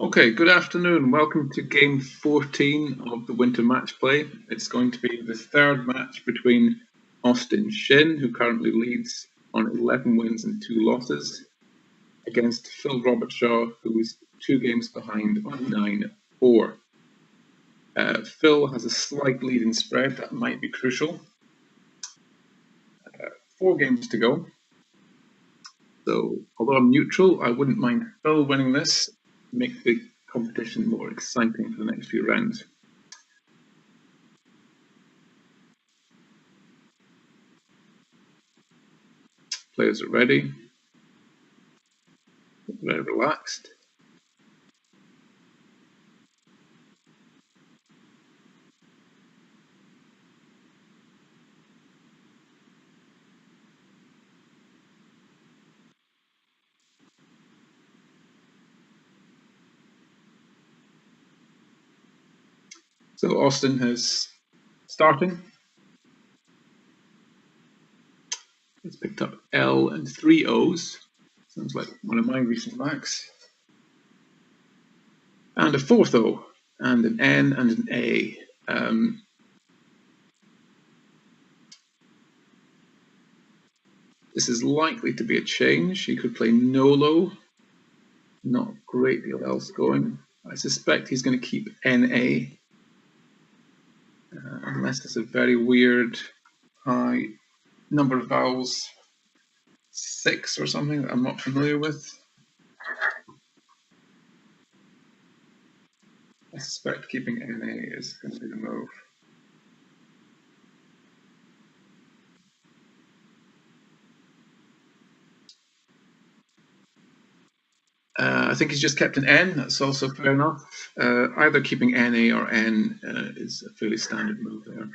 Okay, good afternoon. Welcome to game 14 of the Winter Matchplay. It's going to be the third match between Austin Shin, who currently leads on 11 wins and 2 losses, against Phil Robertshaw, who is 2 games behind on 9-4. Phil has a slight lead in spread. That might be crucial. 4 games to go. So, although I'm neutral, I wouldn't mind Phil winning this. Make the competition more exciting for the next few rounds. Players are ready, very relaxed. So Austin has starting. He's picked up L and 3 O's. Sounds like one of my recent backs. And a 4th O, and an N and an A. This is likely to be a change. He could play Nolo. Not a great deal else going. I suspect he's going to keep NA. Unless it's a very weird high number of vowels, 6 or something that I'm not familiar with. I suspect keeping NA is going to be the move. I think he's just kept an N. That's also fair enough. Either keeping NA or N is a fairly standard move there.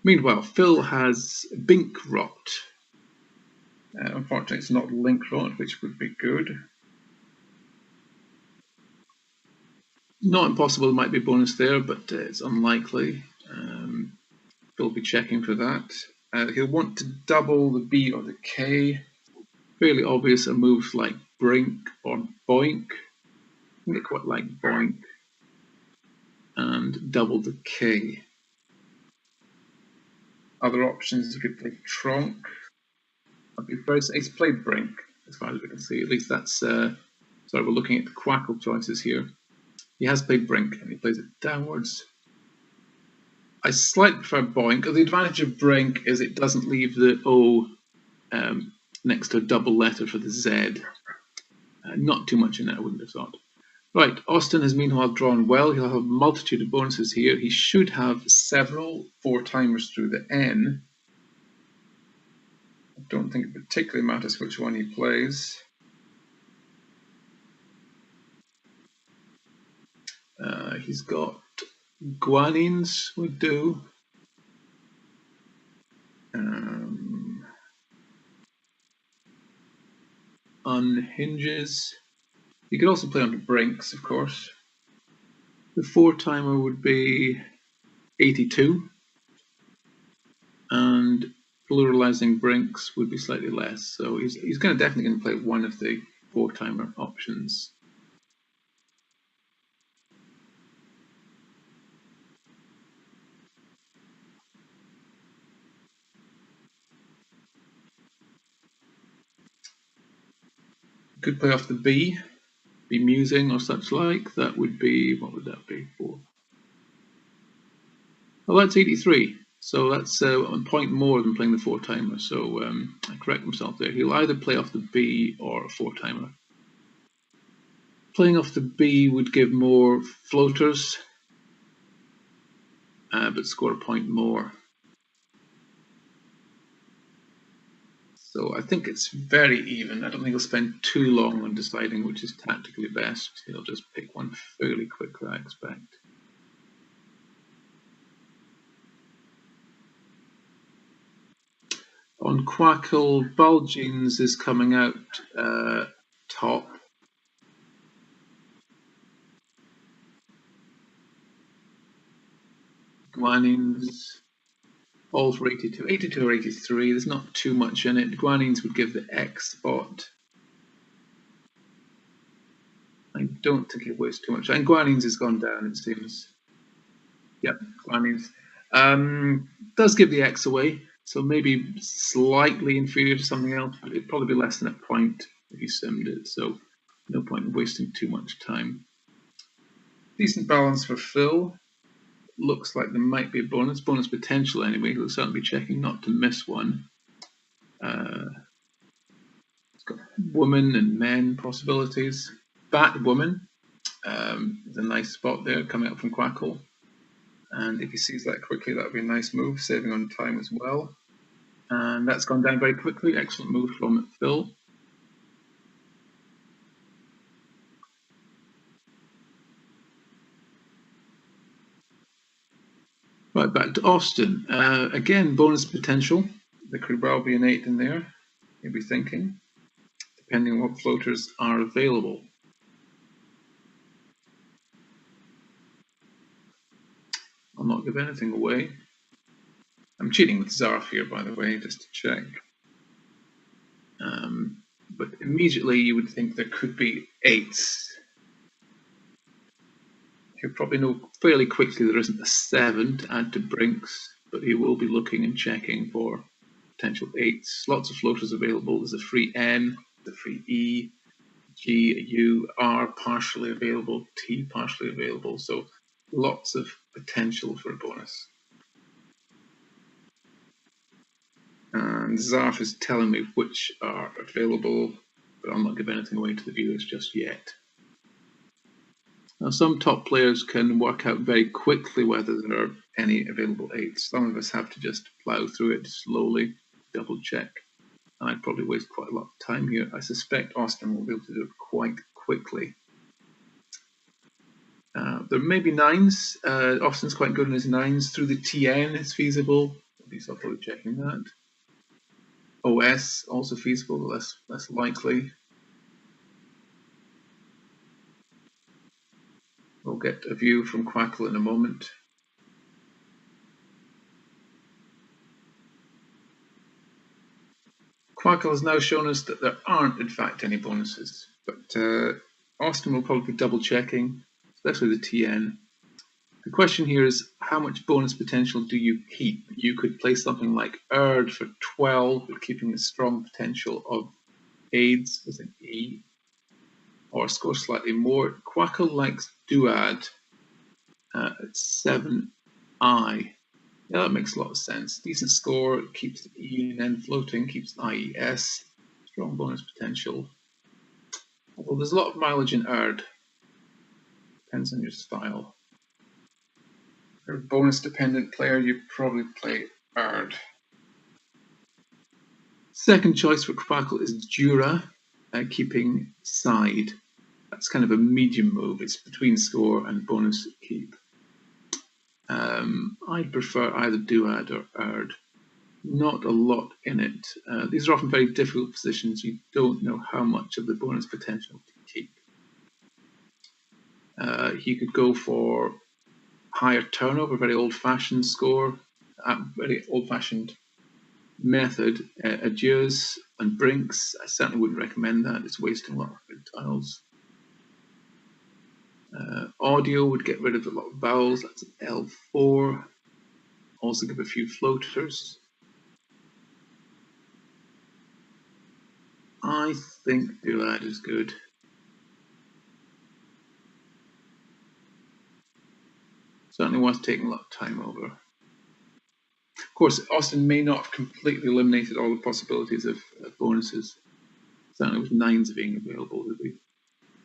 Meanwhile, Phil has Binkrot. Unfortunately, it's not Linkrot, which would be good. Not impossible, there might be a bonus there, but it's unlikely. Phil will be checking for that. He'll want to double the B or the K. Fairly obvious a move like Brink or Boink. I think I quite like Boink. And double the K. Other options, you could play Tronk. He's played Brink, as far as we can see. At least that's, sorry, we're looking at the Quackle choices here. He has played Brink, and he plays it downwards. I slightly prefer Boink. The advantage of Brink is it doesn't leave the O next to a double letter for the Z. Not too much in it, I wouldn't have thought. Right, Austin has meanwhile drawn well. He'll have a multitude of bonuses here. He should have several 4-timers through the N. I don't think it particularly matters which one he plays. He's got Guanines would do. Unhinges. You could also play under Brinks, of course. The 4-timer would be 82. And pluralizing Brinks would be slightly less. So he's definitely going to play one of the 4-timer options. Could play off the B, be musing or such like. That would be, what would that be for? Well, that's 83. So that's a point more than playing the 4-timer. So I correct myself there. He'll either play off the B or a 4-timer. Playing off the B would give more floaters, but score a point more. So I think it's very even. I don't think he'll spend too long on deciding which is tactically best. He'll just pick one fairly quickly, I expect. On Quackle, Bulgines is coming out top. Guanines, all for 82. 82 or 83, there's not too much in it. Guanines would give the X spot. I don't think he'll waste too much. And Guanines has gone down, it seems. Yep, Guanines. Does give the X away, so maybe slightly inferior to something else, but it'd probably be less than a point if you simmed it, so no point in wasting too much time. Decent balance for Phil. Looks like there might be a bonus potential anyway. He'll certainly be checking not to miss one. It's got woman and men possibilities. Batwoman is a nice spot there coming up from Quackle. And if he sees that quickly, that would be a nice move, saving on time as well. And that's gone down very quickly. Excellent move from Phil. Right, back to Austin. Again, bonus potential. There could well be an 8 in there, you'll be thinking, depending on what floaters are available. I'll not give anything away. I'm cheating with Zarf here, by the way, just to check. But immediately you would think there could be 8s. He'll probably know fairly quickly there isn't a 7 to add to Brinks, but he will be looking and checking for potential 8s. Lots of floaters available. There's a free N, the free E, G, a U, R partially available, T partially available. So lots of potential for a bonus. And Zarf is telling me which are available, but I'll not give anything away to the viewers just yet. Now, some top players can work out very quickly whether there are any available 8s. Some of us have to just plow through it slowly, double check. And I'd probably waste quite a lot of time here. I suspect Austin will be able to do it quite quickly. There may be 9s. Austin's quite good in his 9s. Through the TN it's feasible. At least I'll probably checking that. OS also feasible, but less likely. We'll get a view from Quackle in a moment. Quackle has now shown us that there aren't, in fact, any bonuses, but Austin will probably be double checking, especially the TN. The question here is, how much bonus potential do you keep? You could play something like Erd for 12, but keeping the strong potential of AIDS with an E, or score slightly more. Quackle likes Duad at 7I. Yeah, that makes a lot of sense. Decent score, keeps the E and N floating, keeps the IES, strong bonus potential. Although there's a lot of mileage in Erd. Depends on your style. If you're a bonus dependent player, you probably play Erd. Second choice for Quackle is Jura, keeping side. That's kind of a medium move. It's between score and bonus keep. I'd prefer either Duad or Erd. Not a lot in it. These are often very difficult positions. You don't know how much of the bonus potential to keep. He could go for higher turnover, very old-fashioned score, very old-fashioned method. Adieux and Brinks, I certainly wouldn't recommend that. It's wasting a lot of good tiles. Audio would get rid of a lot of vowels. That's an L4. Also give a few floaters. I think Duad is good. Certainly worth taking a lot of time over. Of course, Austin may not have completely eliminated all the possibilities of bonuses. Certainly with 9s being available, we'll be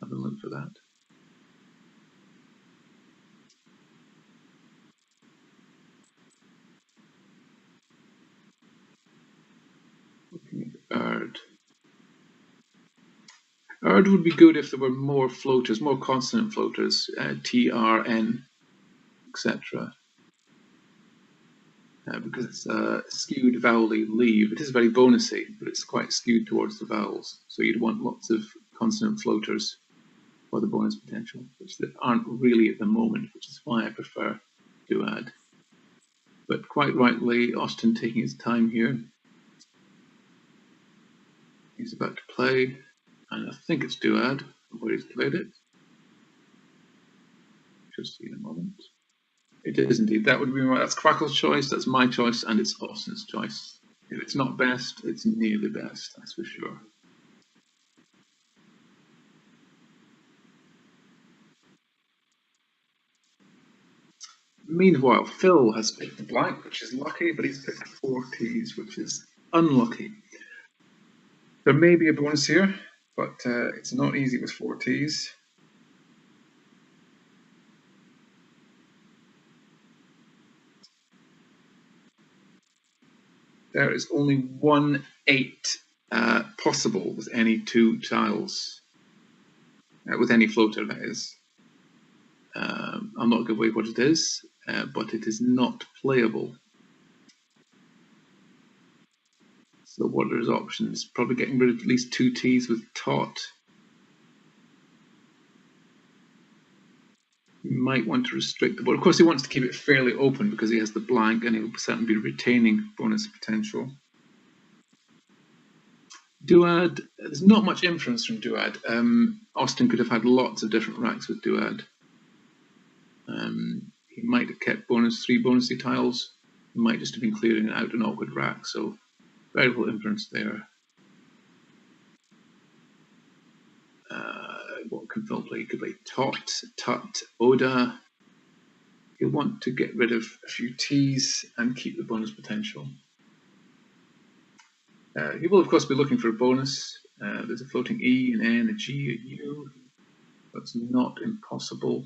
having a look for that. Looking at Erd. Erd would be good if there were more floaters, more consonant floaters, T, R, N, etc. Because it's a skewed vowel-y leave. It is very bonusy, but it's quite skewed towards the vowels. So you'd want lots of consonant floaters for the bonus potential, which there aren't really at the moment, which is why I prefer Duad. But quite rightly, Austin taking his time here. He's about to play, and I think it's Duad, where he's played it. We'll just see in a moment. It is indeed. That would be that's Quackle's choice, that's my choice, and it's Austin's choice. If it's not best, it's near the best, that's for sure. Meanwhile, Phil has picked the blank, which is lucky, but he's picked 4 T's, which is unlucky. There may be a bonus here, but it's not easy with 4 T's. There is only 1 8 possible with any 2 tiles, with any floater, that is. I'll not give away what it is, but it is not playable. So what are his options? Probably getting rid of at least 2 T's with Tot. He might want to restrict the board. Of course, he wants to keep it fairly open because he has the blank and he'll certainly be retaining bonus potential. Duad, there's not much inference from Duad. Austin could have had lots of different racks with Duad. He might have kept 3 bonusy tiles. He might just have been clearing out an awkward rack, so very little inference there. What can Phil play? He could play Tot, Tut, Oda. He'll want to get rid of a few T's and keep the bonus potential. He will, of course, be looking for a bonus. There's a floating E, an N, a G, a U. That's not impossible.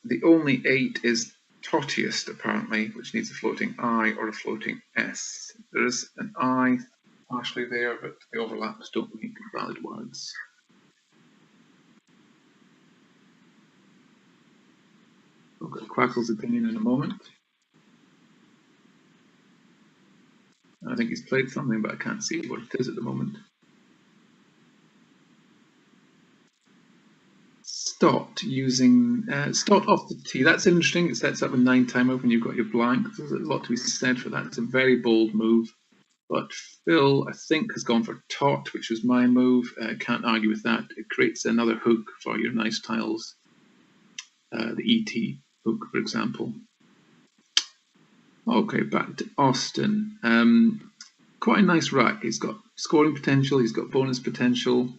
The only 8 is Tottiest, apparently, which needs a floating I or a floating S. There is an I partially there, but the overlaps don't make valid words. We'll get Quackle's opinion in a moment. I think he's played something, but I can't see what it is at the moment. Stott using Stott off the tee. That's interesting. It sets up a 9 timer when you've got your blank. There's a lot to be said for that. It's a very bold move. But Phil, I think, has gone for Tot, which was my move. Can't argue with that. It creates another hook for your nice tiles. The ET hook, for example. Okay, back to Austin. Quite a nice rack. He's got scoring potential. He's got bonus potential.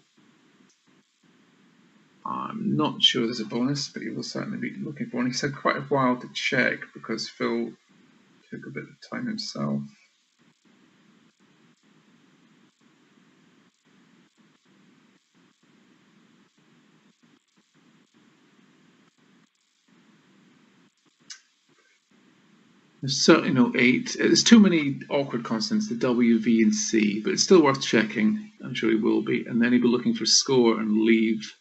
I'm not sure there's a bonus, but he will certainly be looking for one. He's had quite a while to check because Phil took a bit of time himself. There's certainly no 8. There's too many awkward consonants, the W, V, and C, but it's still worth checking. I'm sure he will be. And then he'll be looking for score and leave.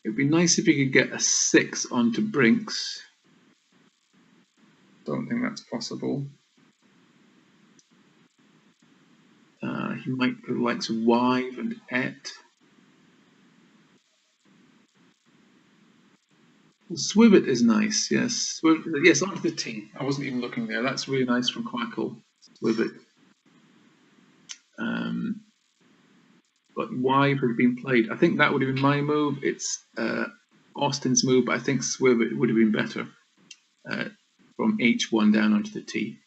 It'd be nice if he could get a 6 onto Brinks. Don't think that's possible. He might put likes of Wive and Et. Swivet is nice, yes. Yes, onto the tee. I wasn't even looking there. That's really nice from Quackle. Swivet. But Wive had been played. I think that would have been my move. It's Austin's move, but I think Swivet would have been better from H1 down onto the tee.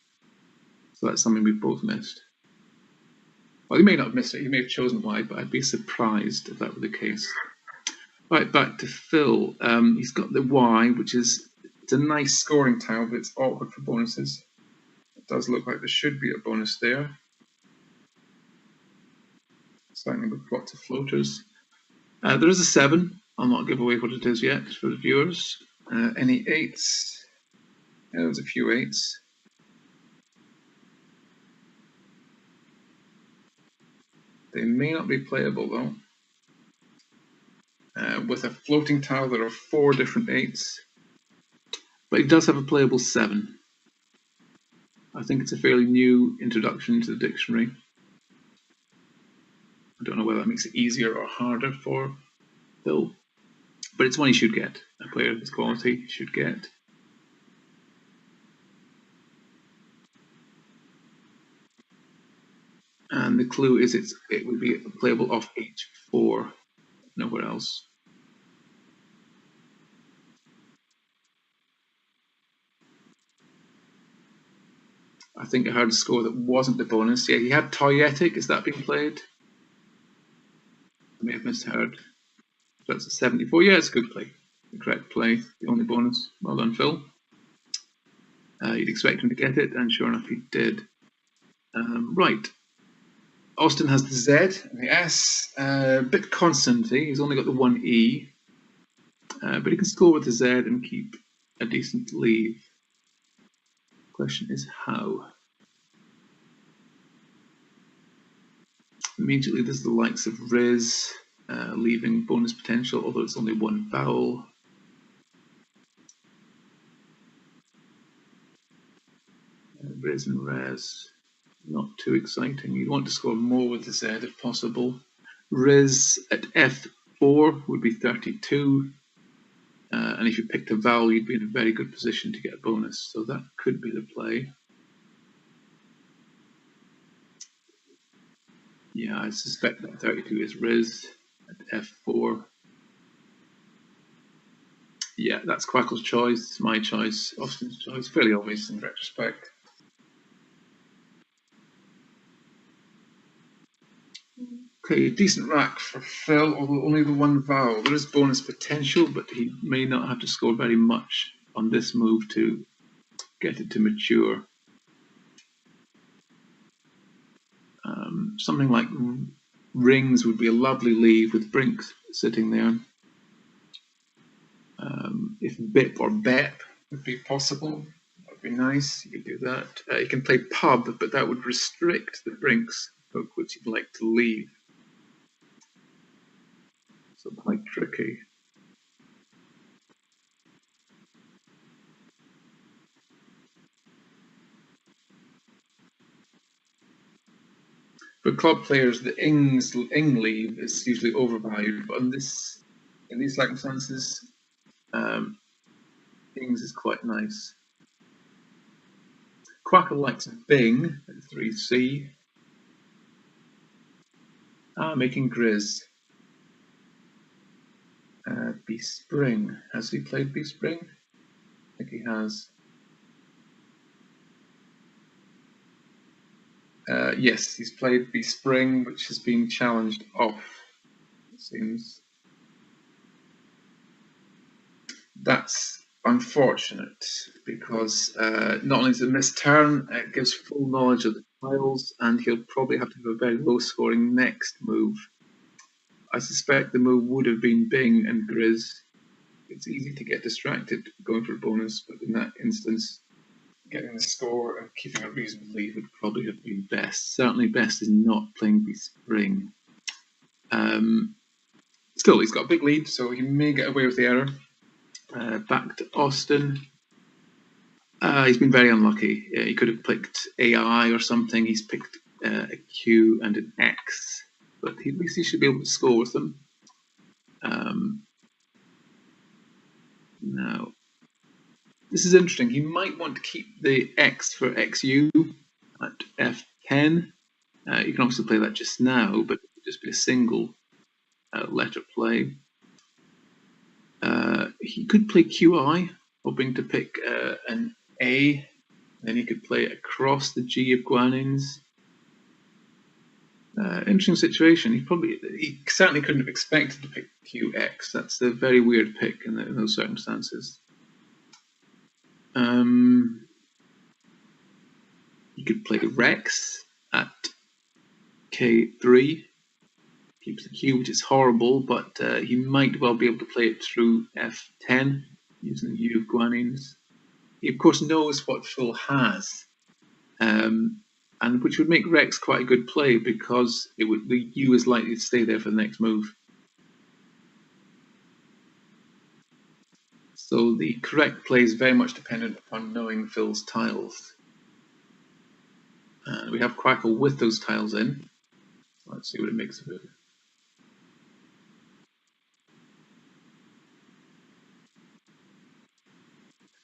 So that's something we've both missed. Well, he may not have missed it. He may have chosen Wive, but I'd be surprised if that were the case. Right, back to Phil. He's got the Y, which is it's a nice scoring tile, but it's awkward for bonuses. It does look like there should be a bonus there. Certainly with lots of floaters. There is a 7. I'll not give away what it is yet for the viewers. Any 8s? Yeah, there's a few 8s. They may not be playable though. With a floating tile, there are 4 different 8s. But it does have a playable 7. I think it's a fairly new introduction to the dictionary. I don't know whether that makes it easier or harder for Phil, but it's one he should get. A player of this quality should get. And And the clue is it would be playable off h4, nowhere else. I think I heard a score that wasn't the bonus. Yeah, he had toyetic. Is that being played? I may have misheard. That's a 74. Yeah, it's a good play. The correct play. The only bonus. Well done, Phil. You'd expect him to get it, and sure enough, he did. Right. Austin has the Z and the S. A bit consonanty. He's only got the one E. But he can score with the Z and keep a decent lead. Question is how? Immediately there's the likes of Riz, leaving bonus potential, although it's only one vowel. Riz and Rez, not too exciting. You want to score more with the Z if possible. Riz at F4 would be 32. And if you picked a vowel, you'd be in a very good position to get a bonus. So that could be the play. Yeah, I suspect that 32 is Riz at F4. Yeah, that's Quackle's choice. It's my choice. Austin's choice. Fairly obvious in retrospect. Okay, decent rack for Phil, although only the one vowel. There is bonus potential, but he may not have to score very much on this move to get it to mature. Something like rings would be a lovely leave with Brinks sitting there. If Bip or Bep would be possible, that would be nice. You could do that. You can play pub, but that would restrict the Brinks hook, which you'd like to leave. So quite tricky. For club players, the ing leave is usually overvalued, but in these circumstances, ings is quite nice. Quackle likes Bing at 3C. Making Grizz. B Spring. Has he played B Spring? I think he has. Yes, he's played B Spring, which has been challenged off, it seems. That's unfortunate because not only is it a missed turn, it gives full knowledge of the tiles, and he'll probably have to have a very low scoring next move. I suspect the move would have been Bing and Grizz. It's easy to get distracted going for a bonus, but in that instance, getting the score and keeping a reasonable lead would probably have been best. Certainly best is not playing B Spring. Still, he's got a big lead, so he may get away with the error. Back to Austin. He's been very unlucky. He could have picked AI or something. He's picked a Q and an X, but at least he should be able to score with them. Now, this is interesting. He might want to keep the X for XU at F10. You can obviously play that just now, but it would just be a single letter play. He could play QI, hoping to pick an A. Then he could play across the G of Guanines. Interesting situation. He certainly couldn't have expected to pick QX. That's a very weird pick in those circumstances. He could play Rex at K3. Keeps the Q, which is horrible, but he might well be able to play it through F10 using the U of Guanines. He of course knows what Phil has, and which would make Rex quite a good play because the U is likely to stay there for the next move. So the correct play is very much dependent upon knowing Phil's tiles. And we have Quackle with those tiles in. Let's see what it makes of it.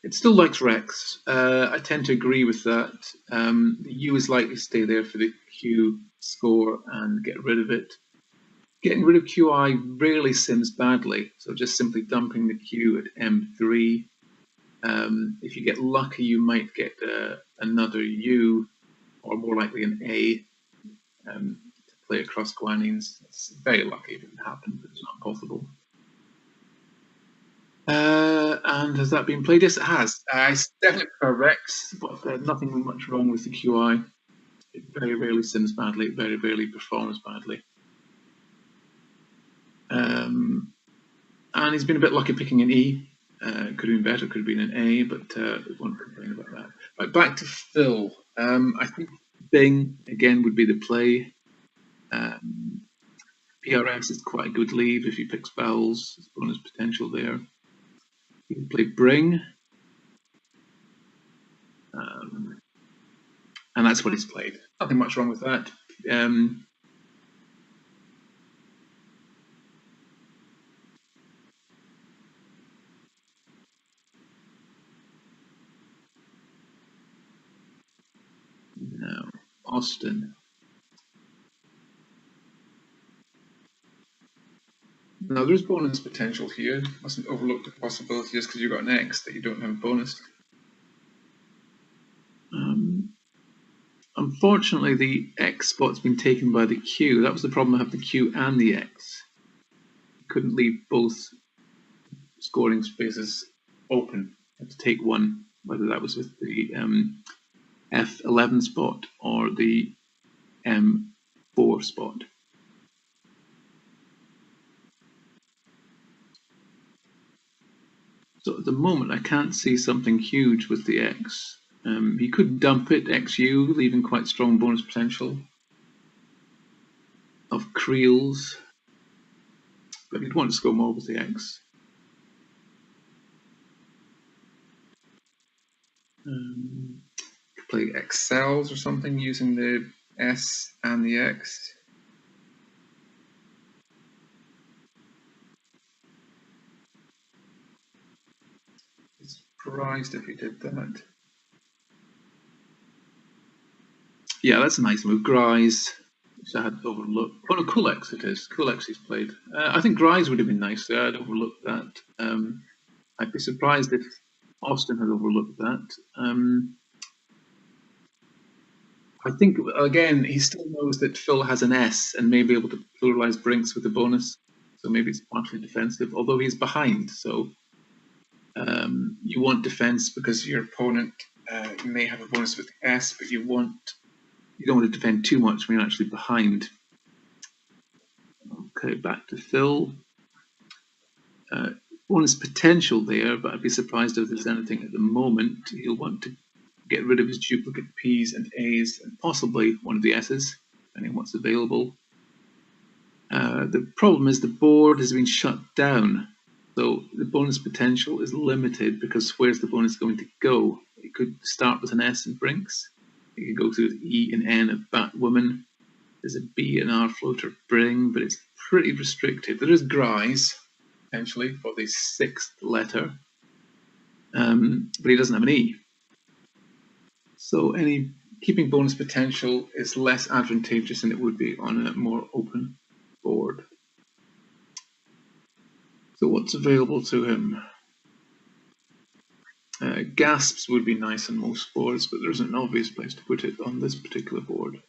It still likes Rex. I tend to agree with that. The U is likely to stay there for the Q score and get rid of it. Getting rid of QI rarely sims badly, so just simply dumping the Q at M3. If you get lucky, you might get another U, or more likely an A, to play across guanines. It's very lucky if it can happen, but it's not possible. And has that been played? Yes, it has. I definitely prefer Rex, but nothing much wrong with the QI. It very rarely sims badly, it very rarely performs badly. And he's been a bit lucky picking an E. Could have been better, could have been an A, but we won't complain about that. Right, back to Phil. I think Bing, again, would be the play. PRS is quite a good leave if he picks vowels. There's bonus potential there. You can play Bring. And that's what he's played. Nothing much wrong with that. Now, Austin. Now, there's bonus potential here. Mustn't overlook the possibility just because you've got an X that you don't have a bonus. Unfortunately, the X spot's been taken by the Q. That was the problem. I have the Q and the X. Couldn't leave both scoring spaces open. I had to take one, whether that was with the F11 spot or the M4 spot. So at the moment, I can't see something huge with the X. He could dump it, XU, leaving quite strong bonus potential of Creels, but he'd want to score more with the X. Could play Excels or something using the S and the X. Surprised if he did that. Yeah, that's a nice move. Grise, which I had overlooked. Oh no, Kulex it is. Kulex he's played. I think Grise would have been nice there. I'd overlooked that. I'd be surprised if Austin had overlooked that. I think, again, he still knows that Phil has an S and may be able to pluralize Brinks with the bonus. So maybe it's partially defensive, although he's behind. So you want defense because your opponent may have a bonus with the S, but you don't want to defend too much when you're actually behind. Okay, back to Phil. Bonus potential there, but I'd be surprised if there's anything at the moment. He'll want to get rid of his duplicate P's and A's and possibly one of the S's, depending on what's available. The problem is the board has been shut down. So the bonus potential is limited because where's the bonus going to go? It could start with an S and Brinks. It could go through E and N of Batwoman. There's a B and R floater Bring, but it's pretty restricted. There is Grise, potentially, for the 6th letter, but he doesn't have an E. So keeping bonus potential is less advantageous than it would be on a more open board. So what's available to him? Gasps would be nice on most boards, but there isn't an obvious place to put it on this particular board.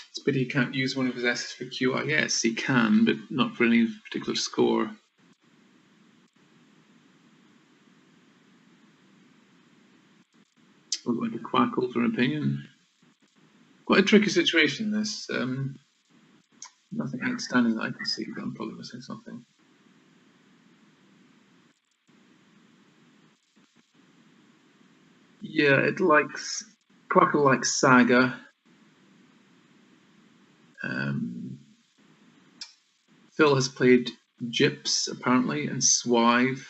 It's a pity he can't use one of his S's for QI. Yes, he can, but not for any particular score. We'll go into Quackle for an opinion. Quite a tricky situation, this. Nothing outstanding that I can see, but I'm probably missing something. Yeah, Quackle likes Saga. Phil has played Gyps, apparently, and Swive,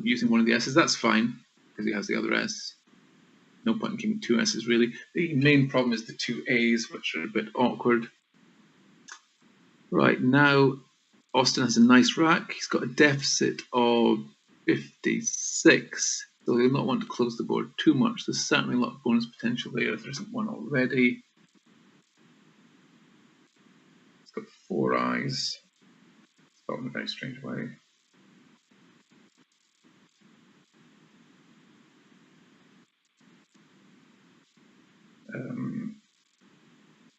using one of the S's. That's fine, because he has the other S. No point in keeping two S's really. The main problem is the two A's, which are a bit awkward. Right, now Austin has a nice rack. He's got a deficit of 56, so he'll not want to close the board too much. There's certainly a lot of bonus potential there if there isn't one already. He's got four eyes. It's got in a very strange way.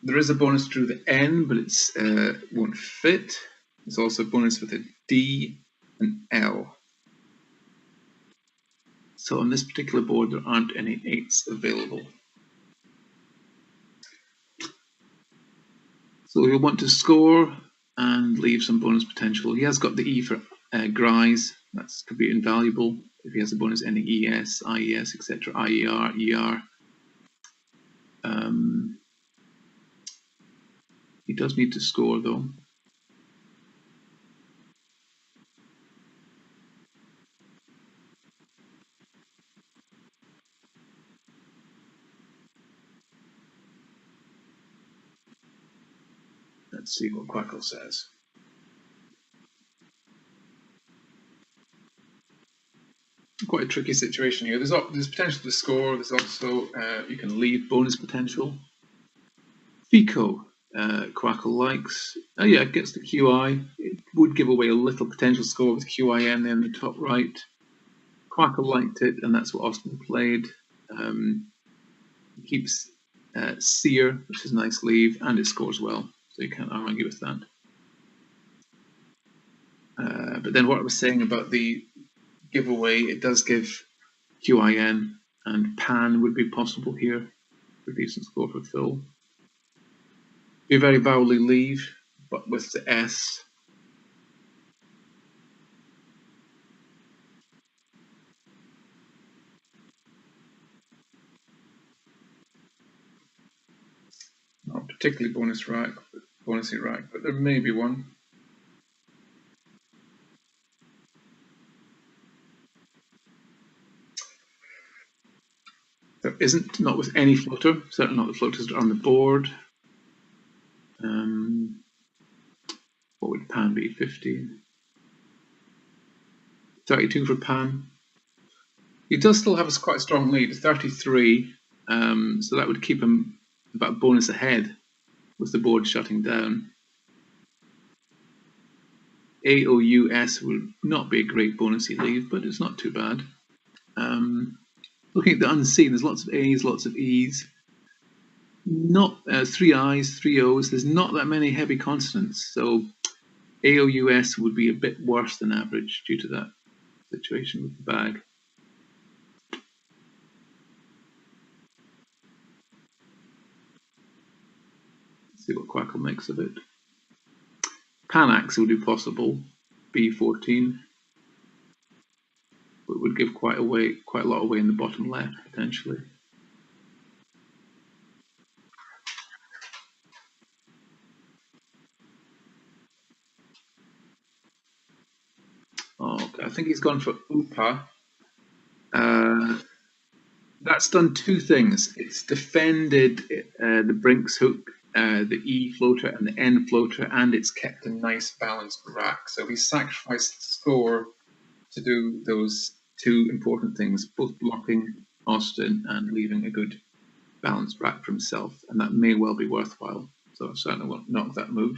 There is a bonus through the N, but it's won't fit. There's also a bonus with a D and L. So on this particular board, there aren't any 8s available. So you'll want to score and leave some bonus potential. He has got the E for Grise. That could be invaluable if he has a bonus ending ES, IES, etc., IER, ER. He does need to score though. Let's see what Quackle says. Quite a tricky situation here. There's potential to score. There's also you can leave bonus potential. Fico, Quackle likes. Oh yeah, it gets the QI. It would give away a little potential score with QIN in the top right. Quackle liked it, and that's what Austin played. He keeps Seer, which is a nice leave, and it scores well, so you can't argue with that. But then what I was saying about the giveaway, it does give QIN, and Pan would be possible here for a decent score for Phil. Be a very vowelly leave, but with the S. Not particularly bonusy rack, but there may be one. There isn't, not with any floater, certainly not the floaters that are on the board. What would Pan be? 15. 32 for Pan. He does still have a quite strong lead, 33, so that would keep him about a bonus ahead with the board shutting down. AOUS would not be a great bonusy leave, but it's not too bad. Looking at the unseen, there's lots of A's, lots of E's. Not 3 I's, 3 O's. There's not that many heavy consonants, so AOUS would be a bit worse than average due to that situation with the bag. Let's see what Quackle makes of it. Panax would be possible, B14, but would give quite a lot away in the bottom left potentially. Okay, I think he's gone for Upa. That's done two things. It's defended the Brinks hook, the E floater and the N floater, and it's kept a nice balanced rack. So he sacrificed score to do those two important things, both blocking Austin and leaving a good balanced rack for himself, and that may well be worthwhile. So I certainly won't knock that move.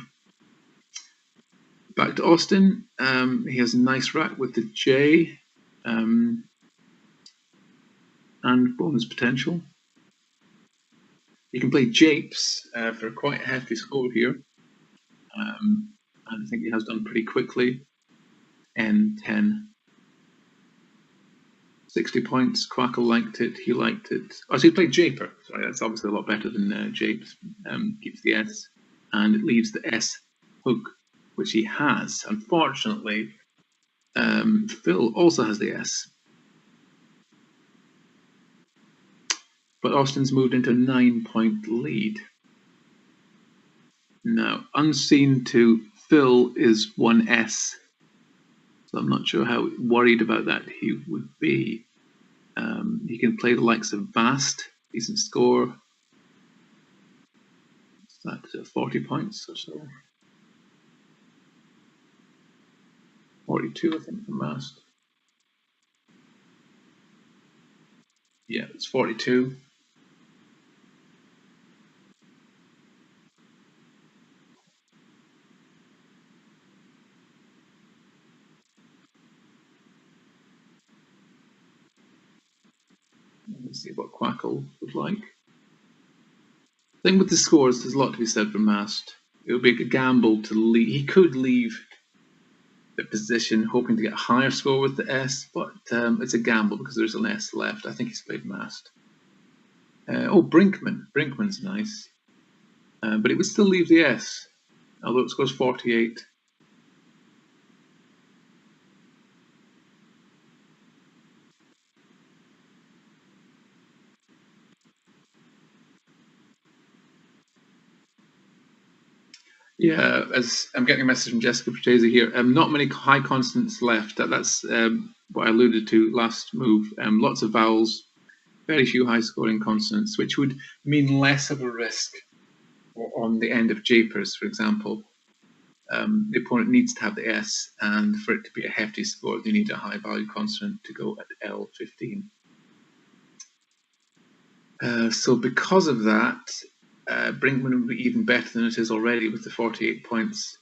Back to Austin. He has a nice rack with the J. And bonus potential. You can play Japes for quite a hefty score here. And I think he has done pretty quickly. N10. 60 points. Quackle liked it. He liked it. Oh, so he played Japer. Sorry, that's obviously a lot better than Japes. Keeps the S. And it leaves the S hook, which he has. Unfortunately, Phil also has the S. But Austin's moved into a 9-point lead. Now, unseen to Phil is 1S. So I'm not sure how worried about that he would be. He can play the likes of Bast, decent score. That's 40 points or so. 42, I think, for Mast. Yeah, it's 42. Let's see what Quackle would like. I think with the scores, there's a lot to be said for Mast. It would be a gamble to leave. He could leave the position hoping to get a higher score with the S, but it's a gamble because there's an S left. I think he's played Mast. Brinkman. Brinkman's nice. But it would still leave the S, although it scores 48. Yeah, as I'm getting a message from Jessica Pacheza here, not many high consonants left. That's what I alluded to last move. Lots of vowels, very few high-scoring consonants, which would mean less of a risk on the end of japers, for example. The opponent needs to have the S, and for it to be a hefty score, they need a high-value consonant to go at L15. So because of that, Brinkman would be even better than it is already with the 48 points.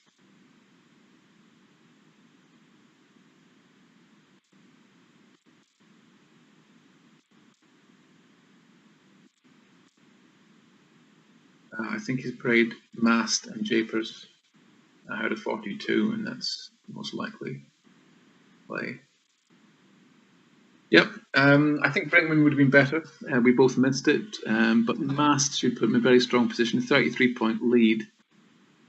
I think he's played Mast and Japers out of 42, and that's most likely play. Yep, I think Brinkman would have been better. We both missed it, but Mast should put him in a very strong position. 33-point lead.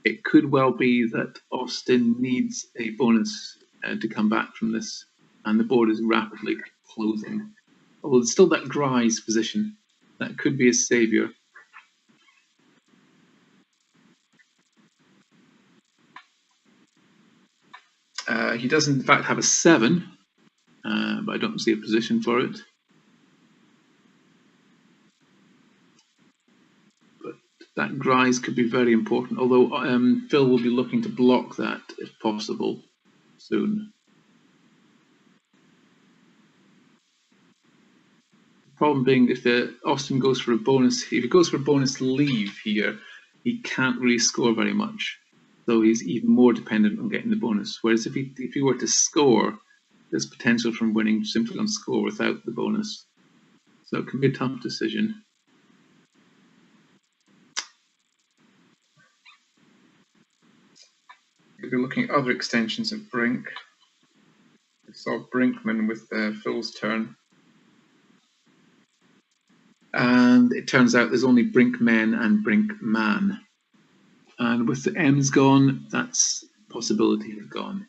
It could well be that Austin needs a bonus to come back from this, and the board is rapidly closing. Although there's still that Grise position. That could be his saviour. He does in fact have a 7, but I don't see a position for it. But that Grise could be very important, although Phil will be looking to block that if possible soon. The problem being if Austin goes for a bonus, if he goes for a bonus leave here, he can't really score very much. So he's even more dependent on getting the bonus. Whereas if he were to score, there's potential from winning simply on score without the bonus. So it can be a tough decision. If you're looking at other extensions of Brink, we saw Brinkman with Phil's turn. And it turns out there's only Brinkmen and Brinkman. And with the M's gone, that's possibility is gone.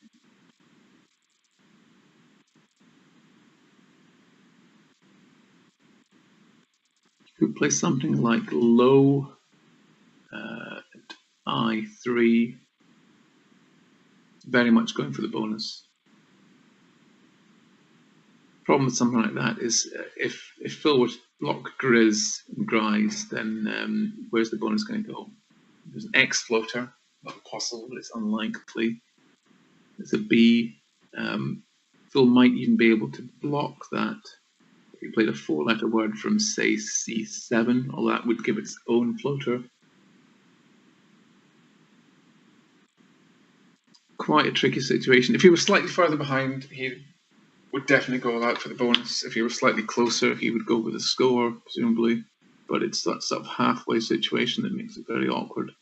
You could play something like low at I3. Very much going for the bonus. Problem with something like that is if Phil were to block Grizz and Grise, then where's the bonus going to go? There's an X floater, not possible, but it's unlikely. There's a B. Phil might even be able to block that. If he played a 4-letter word from, say, C7, or that would give its own floater. Quite a tricky situation. If he was slightly further behind, he would definitely go all out for the bonus. If he were slightly closer, he would go with a score, presumably. But it's that sort of halfway situation that makes it very awkward.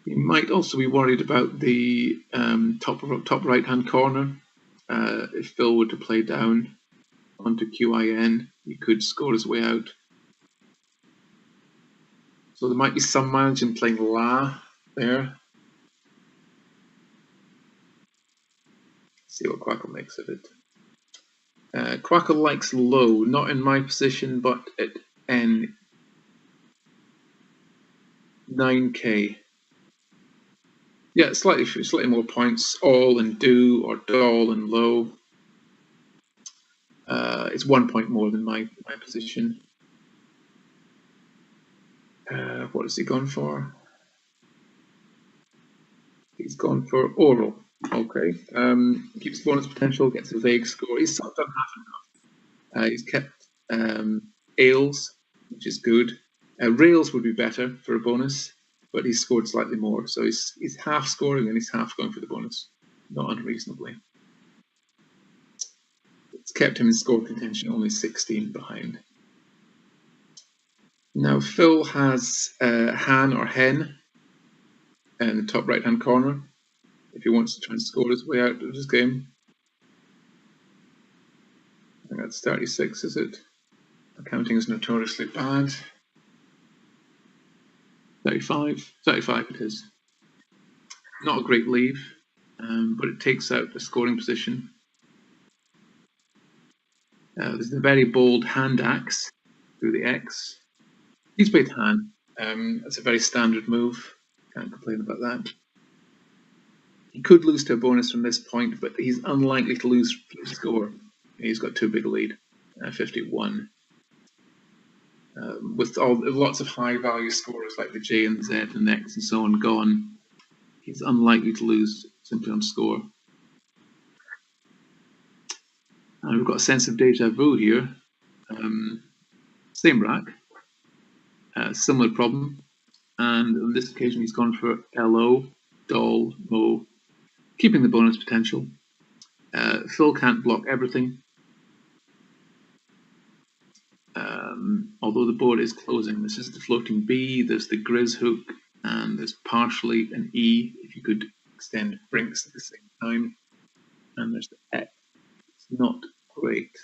You might also be worried about the top right-hand corner. If Phil were to play down onto QIN, he could score his way out. So there might be some mileage in playing La there. See what Quackle makes of it. Quackle likes low, not in my position, but at N. 9K. Yeah, slightly more points. All and do, or doll and low. It's 1 point more than my position. What has he gone for? He's gone for oral. Okay. Keeps bonus potential, gets a vague score. He's sort of done half and half. He's kept ales, which is good. Rails would be better for a bonus, but he's scored slightly more. So he's half scoring and he's half going for the bonus. Not unreasonably. It's kept him in score contention, only 16 behind. Now Phil has Han or Hen in the top right-hand corner, if he wants to try and score his way out of this game. I think that's 36, is it? Accounting is notoriously bad. 35 it is. Not a great leave, but it takes out the scoring position. There's the very bold hand axe through the X. He's played Han. That's a very standard move. Can't complain about that. He could lose to a bonus from this point, but he's unlikely to lose the score. He's got too big a lead, 51. With lots of high-value scorers like the J and Z and X and so on gone, he's unlikely to lose simply on score. And we've got a sense of deja vu here. Same rack, similar problem, and on this occasion he's gone for LO, doll, Mo, keeping the bonus potential. Phil can't block everything. Although the board is closing, this is the floating B, there's the Grizz hook, and there's partially an E if you could extend brinks at the same time. And there's the X. It's not great.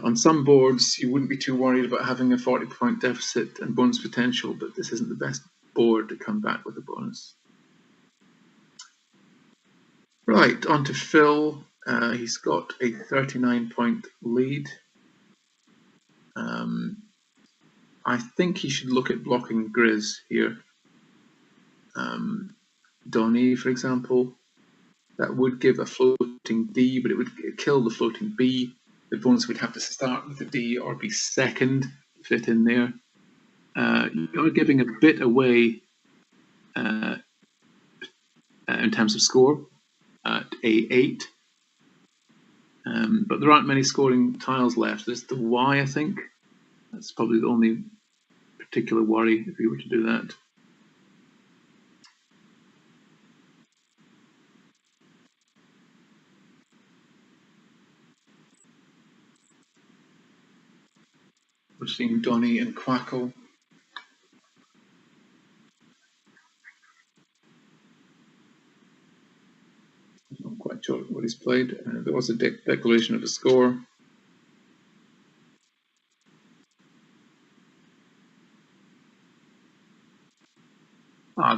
On some boards, you wouldn't be too worried about having a 40-point deficit and bonus potential, but this isn't the best board to come back with a bonus. Right, on to Phil. He's got a 39-point lead. I think he should look at blocking Grizz here. Donnie, for example, that would give a floating D, but it would kill the floating B. The bonus would have to start with a D or be second to fit in there. You're giving a bit away in terms of score at A8. But there aren't many scoring tiles left. There's the Y, I think. That's probably the only particular worry if you were to do that. We're seeing Donnie and Quackle. I'm not quite sure what he's played. There was a declaration of a score.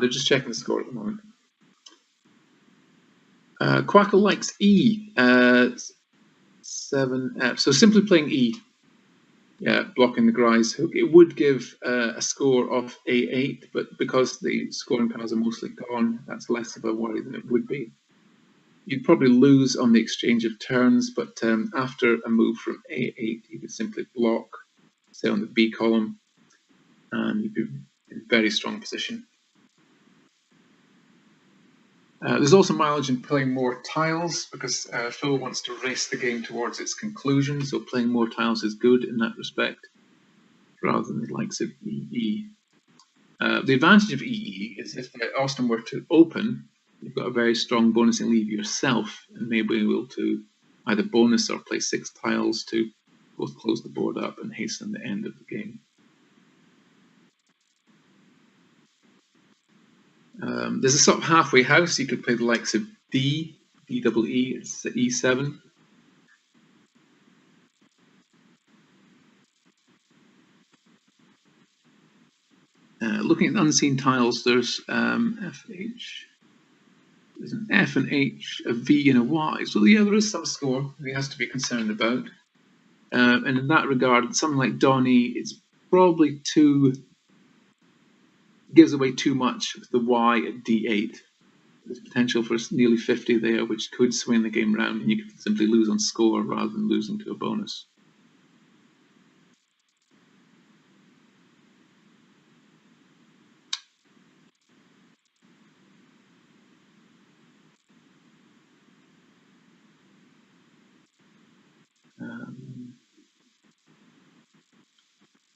They're just checking the score at the moment. Quackle likes E. 7F. So simply playing E. Yeah, blocking the Grise hook. It would give a score of A8, but because the scoring tiles are mostly gone, that's less of a worry than it would be. You'd probably lose on the exchange of turns, but after a move from A8, you could simply block, say on the B column, and you'd be in a very strong position. There's also mileage in playing more tiles, because Phil wants to race the game towards its conclusion, so playing more tiles is good in that respect, rather than the likes of EE. The advantage of EE is if Austin were to open, you've got a very strong bonusing leave yourself, and may be able to either bonus or play 6 tiles to both close the board up and hasten the end of the game. There's a sort of halfway house. You could play the likes of D, D-double-E, it's E7. Looking at unseen tiles, there's FH. There's an F and H, a V and a Y. So yeah, there is some score he has to be concerned about. And in that regard, something like Donnie is probably too gives away too much with the Y at D8. There's potential for nearly 50 there, which could swing the game round, and you could simply lose on score rather than losing to a bonus.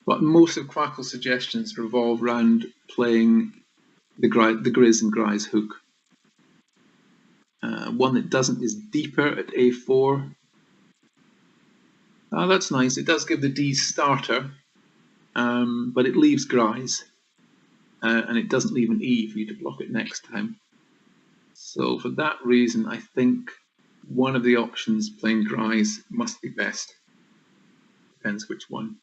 But most of Quackle's suggestions revolve around playing the Grizz and Grise hook. One that doesn't is Deeper at A4. That's nice. It does give the D starter, but it leaves Grise, and it doesn't leave an E for you to block it next time. So for that reason, I think one of the options playing Grise must be best. Depends which one.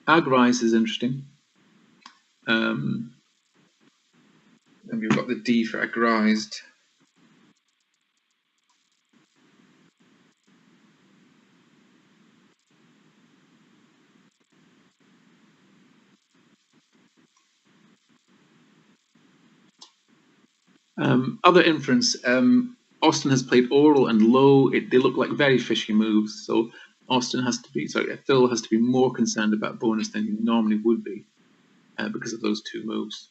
Grise is interesting. And we've got the D for Agrised. Other inference, Austin has played Oral and Low. They look like very fishy moves, so Phil has to be more concerned about bonus than he normally would be because of those two moves.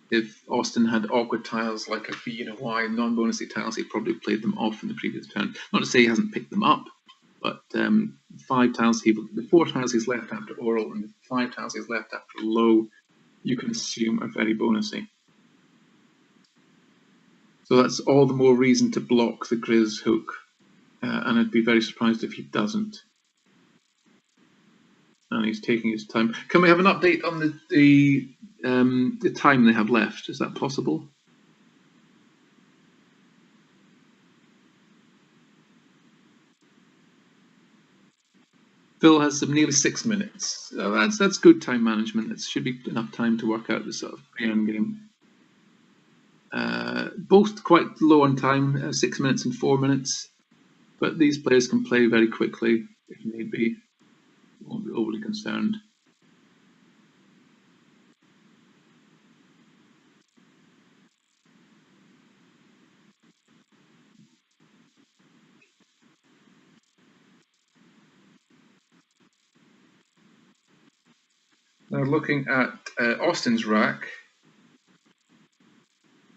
If Austin had awkward tiles like a V and a Y, non-bonusy tiles, he probably played them off in the previous turn. Not to say he hasn't picked them up, but the 4 tiles he's left after Oral and the 5 tiles he's left after Low, you can assume are very bonusy. So that's all the more reason to block the Grizz hook, and I'd be very surprised if he doesn't. And he's taking his time. Can we have an update on the time they have left? Is that possible? Phil has nearly 6 minutes. That's good time management. It should be enough time to work out the sort of end game. Both quite low on time, 6 minutes and 4 minutes. But these players can play very quickly if need be. Won't be overly concerned. Now looking at Austin's rack,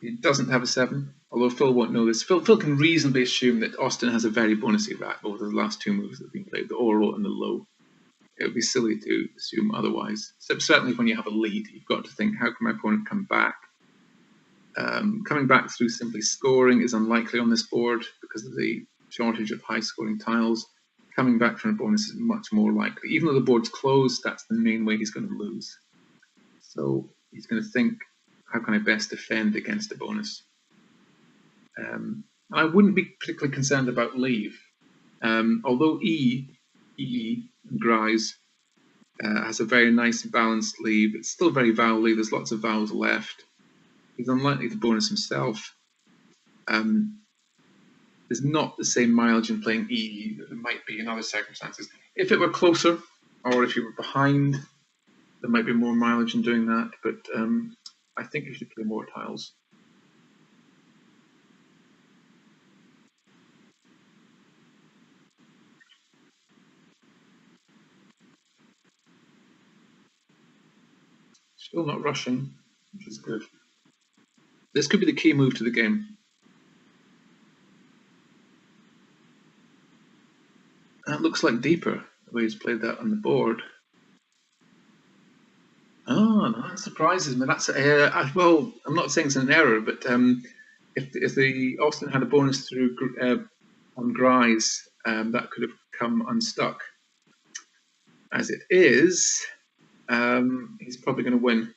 he doesn't have a 7, although Phil won't know this. Phil can reasonably assume that Austin has a very bonusy rack over the last 2 moves that have been played, the Oral and the Low. It would be silly to assume otherwise. So certainly when you have a lead, you've got to think, how can my opponent come back? Coming back through simply scoring is unlikely on this board because of the shortage of high-scoring tiles. Coming back from a bonus is much more likely. Even though the board's closed, that's the main way he's going to lose. So he's going to think, how can I best defend against a bonus? I wouldn't be particularly concerned about leave. Although E, Grise, has a very nice balanced leave, it's still very vowel-y, there's lots of vowels left. He's unlikely to bonus himself. There's not the same mileage in playing E that there might be in other circumstances. If it were closer, or if you were behind, there might be more mileage in doing that, but I think you should play more tiles. Still not rushing, which is good. This could be the key move to the game. That looks like Deeper, the way he's played that on the board. Oh, no, that surprises me. That's well, I'm not saying it's an error, but if the Austin had a bonus through on Grise, that could have come unstuck. As it is, he's probably going to win.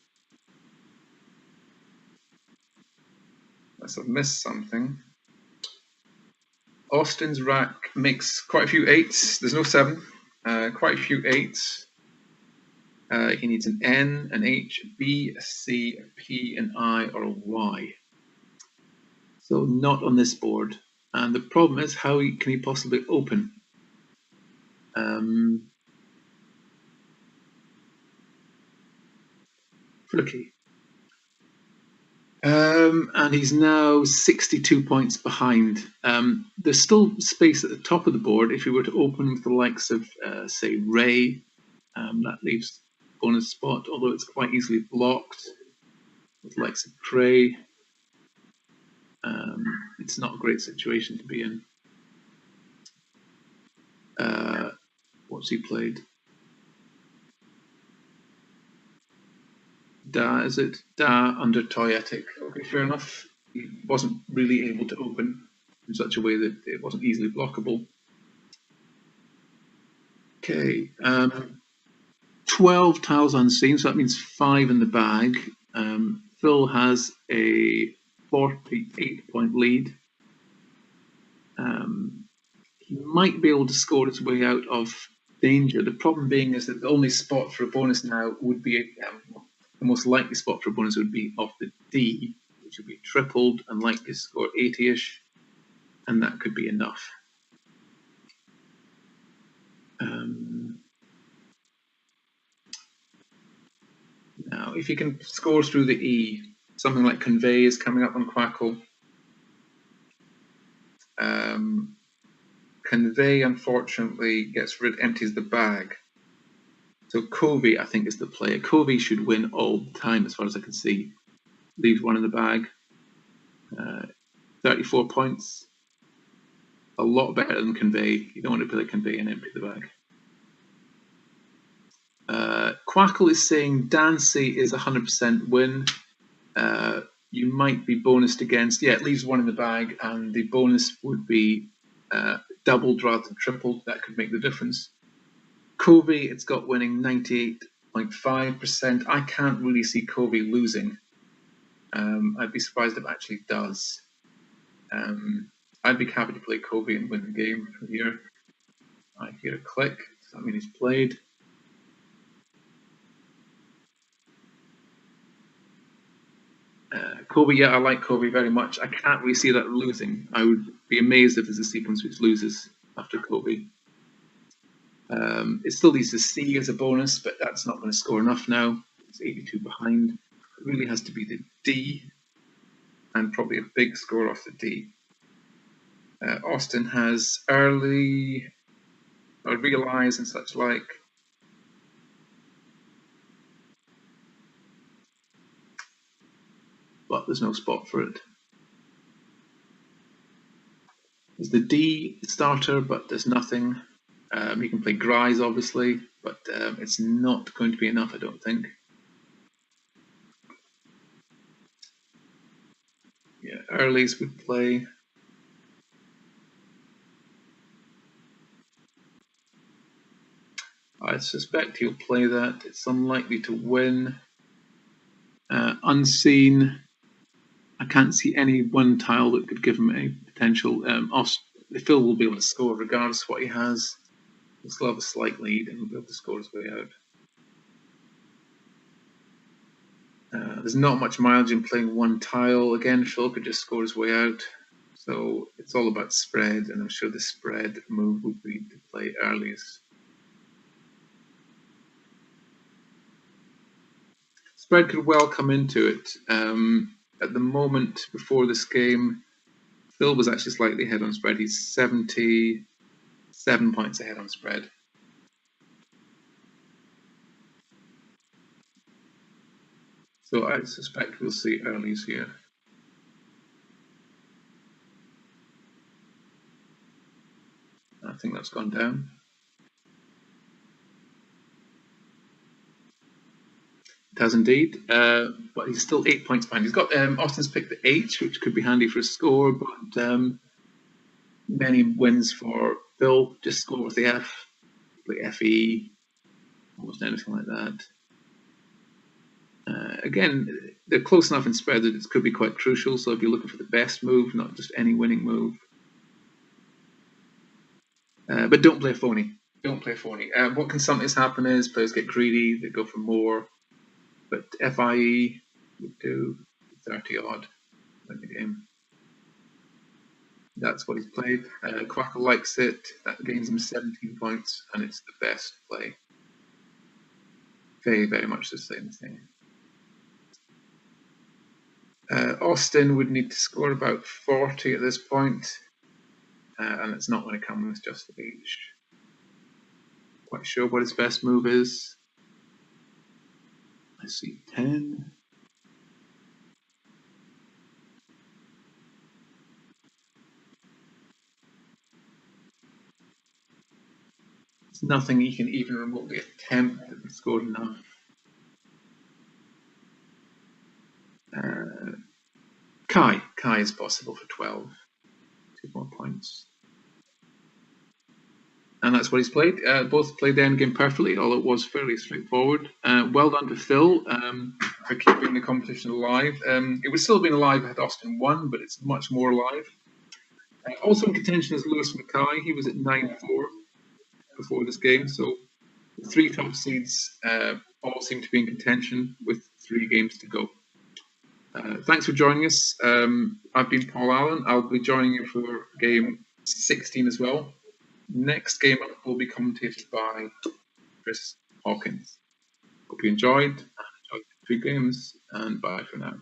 Unless I've missed something. Austin's rack makes quite a few 8s. There's no 7. Quite a few 8s. He needs an N, an H, a B, a C, a P, an I, or a Y. So not on this board. And the problem is, how can he possibly open? Tricky. And he's now 62 points behind. There's still space at the top of the board if you were to open with the likes of, say, Ray. That leaves bonus spot, although it's quite easily blocked with the likes of Prey. It's not a great situation to be in. What's he played? Da, is it? Da under Toyetic. Okay, fair enough. He wasn't really able to open in such a way that it wasn't easily blockable. Okay, 12 tiles unseen, so that means 5 in the bag. Phil has a 48-point lead. He might be able to score his way out of danger. The problem being is that the only spot for a bonus now would be, the most likely spot for a bonus would be off the D, which would be tripled and likely to score 80-ish, and that could be enough. Now, if you can score through the E, something like Convey is coming up on Quackle. Convey, unfortunately, empties the bag. So Covey, I think, is the player. Covey should win all the time, as far as I can see. Leaves 1 in the bag. 34 points. A lot better than Convey. You don't want to play Convey and empty the bag. Quackle is saying Dancy is 100% win. You might be bonused against. Yeah, it leaves 1 in the bag, and the bonus would be doubled rather than tripled. That could make the difference. Covey, it's got winning 98.5%. I can't really see Covey losing. I'd be surprised if it actually does. I'd be happy to play Covey and win the game from here. I hear a click. Does that mean he's played? Covey, yeah, I like Covey very much. I can't really see that losing. I would be amazed if there's a sequence which loses after Covey. It still needs to C as a bonus, but that's not going to score enough now. It's 82 behind. It really has to be the D, and probably a big score off the D. Austin has early, realize and such like. But there's no spot for it. There's the D starter, but there's nothing. You can play Grise, obviously, but it's not going to be enough, I don't think. Yeah, Earlies would play. I suspect he'll play that. It's unlikely to win. Unseen. I can't see any one tile that could give him any potential. Phil will be able to score regardless of what he has. He'll still have a slight lead and he'll be able to score his way out. There's not much mileage in playing one tile. Again, Phil could just score his way out. So it's all about spread, and I'm sure the spread move would be to play earliest. Spread could well come into it. At the moment, before this game, Phil was actually slightly ahead on spread. He's 77 points ahead on spread. So I suspect we'll see earlies here. I think that's gone down. It has indeed, but he's still 8 points behind. He's got Austin's picked the H, which could be handy for a score, but many wins for Phil. Just score with the F, play FE, almost anything like that. Again, they're close enough in spread that it could be quite crucial, so if you're looking for the best move, not just any winning move. But don't play phony. Don't play phony. What can sometimes happen is players get greedy, they go for more, but FIE would do 30 odd in the game. That's what he's played. Quackle likes it. That gains him 17 points, and it's the best play. Very, very much the same thing. Austin would need to score about 40 at this point, and it's not going to come with just the age. Quite sure what his best move is. I see 10. It's nothing he can even remotely attempt to be scored enough. Kai is possible for 12. 2 more points. And that's what he's played. Both played the endgame perfectly, although it was fairly straightforward. Well done to Phil for keeping the competition alive. It would still have been alive had Austin won, but it's much more alive. Also in contention is Lewis Mackay. He was at 9-4 before this game, so the 3 top seeds all seem to be in contention with 3 games to go. Thanks for joining us. I've been Paul Allan. I'll be joining you for game 16 as well. Next game up will be commentated by Chris Hawkins. Hope you enjoyed the 3 games, and bye for now.